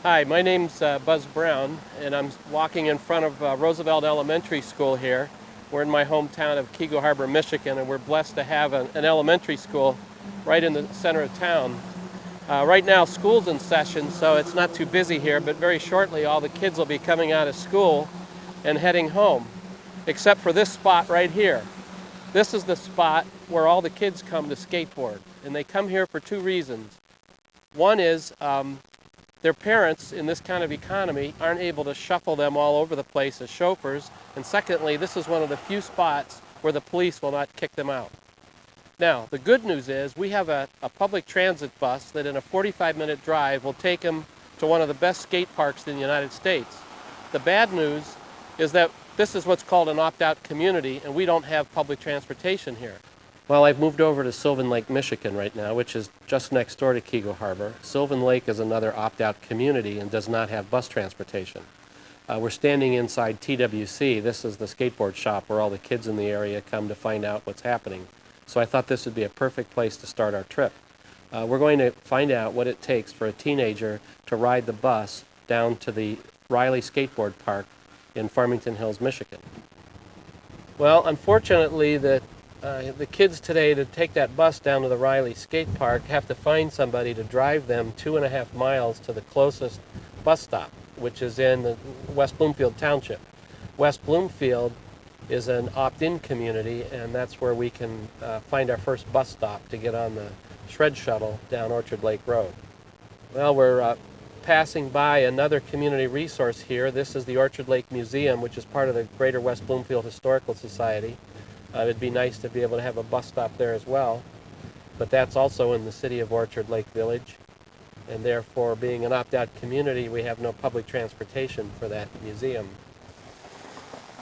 Hi, my name's Buzz Brown, and I'm walking in front of Roosevelt Elementary School here. We're in my hometown of Keego Harbor, Michigan, and we're blessed to have an elementary school right in the center of town. Right now, school's in session, so it's not too busy here, but very shortly all the kids will be coming out of school and heading home, except for this spot right here. This is the spot where all the kids come to skateboard, and they come here for two reasons. One is their parents in this kind of economy aren't able to shuffle them all over the place as chauffeurs. And secondly, this is one of the few spots where the police will not kick them out. Now, the good news is we have a public transit bus that in a 45-minute drive will take them to one of the best skate parks in the United States. The bad news is that this is what's called an opt-out community, and we don't have public transportation here. Well, I've moved over to Sylvan Lake, Michigan right now, which is just next door to Keego Harbor. Sylvan Lake is another opt-out community and does not have bus transportation. We're standing inside TWC. This is the skateboard shop where all the kids in the area come to find out what's happening. So I thought this would be a perfect place to start our trip. We're going to find out what it takes for a teenager to ride the bus down to the Riley Skateboard Park in Farmington Hills, Michigan. Well, unfortunately, the kids today, to take that bus down to the Riley Skate Park, have to find somebody to drive them 2.5 miles to the closest bus stop, which is in the West Bloomfield Township. West Bloomfield is an opt-in community, and that's where we can find our first bus stop to get on the Shuttle down Orchard Lake Road. Well, we're passing by another community resource here. This is the Orchard Lake Museum, which is part of the Greater West Bloomfield Historical Society. It'd be nice to be able to have a bus stop there as well, but that's also in the city of Orchard Lake Village, and therefore, being an opt-out community, we have no public transportation for that museum.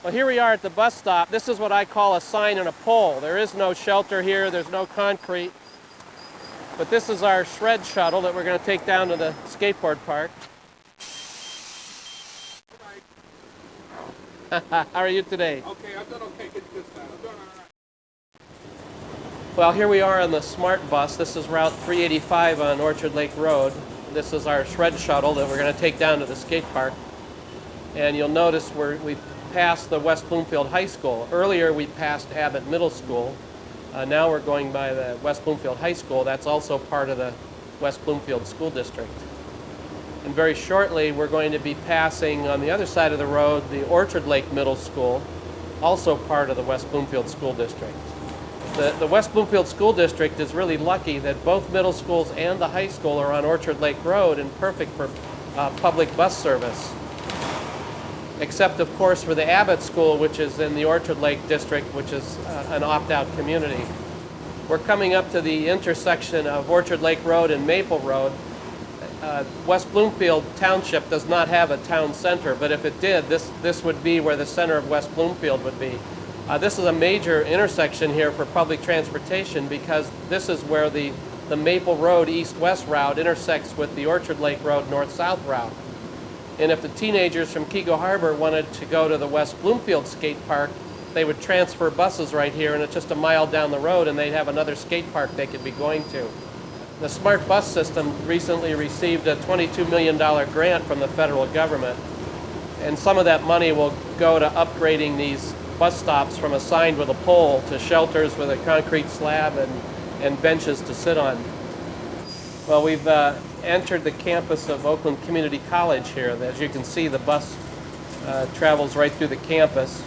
Well, here we are at the bus stop. This is what I call a sign and a pole. There is no shelter here, there's no concrete, but this is our shred shuttle that we're going to take down to the skateboard park. How are you today? Okay, I'm doing okay. Get this side. I'm doing all right. Well, here we are on the Smart Bus. This is Route 385 on Orchard Lake Road. This is our shred shuttle that we're going to take down to the skate park. And you'll notice we've passed the West Bloomfield High School. Earlier we passed Abbott Middle School. Now we're going by the West Bloomfield High School. That's also part of the West Bloomfield School District. And very shortly, we're going to be passing on the other side of the road the Orchard Lake Middle School, also part of the West Bloomfield School District. The West Bloomfield School District is really lucky that both middle schools and the high school are on Orchard Lake Road and perfect for public bus service. Except, of course, for the Abbott School, which is in the Orchard Lake District, which is an opt-out community. We're coming up to the intersection of Orchard Lake Road and Maple Road. West Bloomfield Township does not have a town center, but if it did, this would be where the center of West Bloomfield would be. This is a major intersection here for public transportation because this is where the Maple Road east-west route intersects with the Orchard Lake Road north-south route. And if the teenagers from Keego Harbor wanted to go to the West Bloomfield Skate Park, they would transfer buses right here, and it's just a mile down the road, and they'd have another skate park they could be going to. The Smart Bus System recently received a $22 million grant from the federal government, and some of that money will go to upgrading these bus stops from a sign with a pole to shelters with a concrete slab and benches to sit on. Well, we've entered the campus of Oakland Community College here. As you can see, the bus travels right through the campus.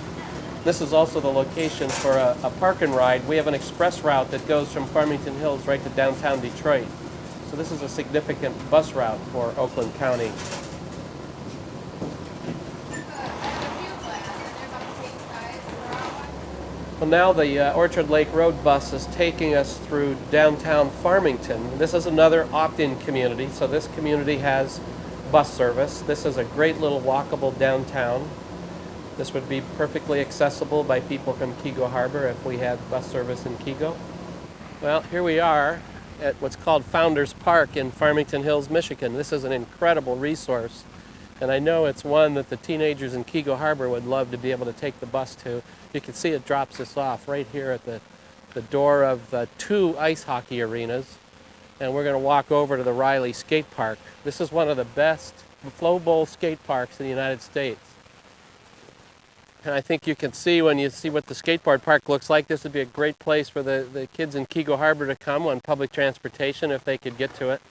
This is also the location for a park and ride. We have an express route that goes from Farmington Hills right to downtown Detroit. So this is a significant bus route for Oakland County. Well, now the Orchard Lake Road bus is taking us through downtown Farmington. This is another opt-in community, so this community has bus service. This is a great little walkable downtown. This would be perfectly accessible by people from Keego Harbor if we had bus service in Keego. Well, here we are at what's called Founders Park in Farmington Hills, Michigan. This is an incredible resource, and I know it's one that the teenagers in Keego Harbor would love to be able to take the bus to. You can see it drops us off right here at the door of 2 ice hockey arenas, and we're going to walk over to the Riley Skate Park. This is one of the best flow bowl skate parks in the United States. And I think you can see when you see what the skateboard park looks like, this would be a great place for the kids in Keego Harbor to come on public transportation if they could get to it.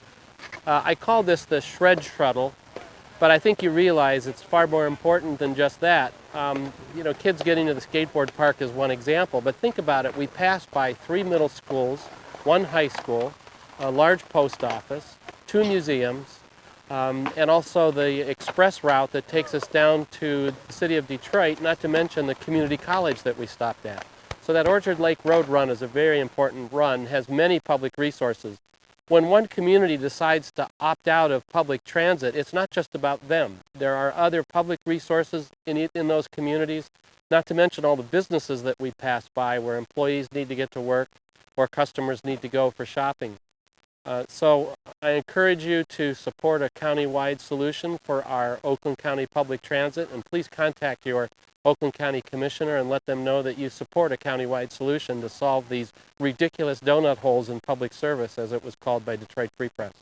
I call this the Shuttle, but I think you realize it's far more important than just that. You know, kids getting to the skateboard park is one example, but think about it. We pass by 3 middle schools, 1 high school, a large post office, 2 museums, and also the express route that takes us down to the city of Detroit, not to mention the community college that we stopped at. So that Orchard Lake Road run is a very important run, has many public resources. When one community decides to opt out of public transit, it's not just about them. There are other public resources in those communities, not to mention all the businesses that we pass by where employees need to get to work or customers need to go for shopping. So I encourage you to support a county-wide solution for our Oakland County Public Transit, and please contact your Oakland County Commissioner and let them know that you support a county-wide solution to solve these ridiculous donut holes in public service, as it was called by Detroit Free Press.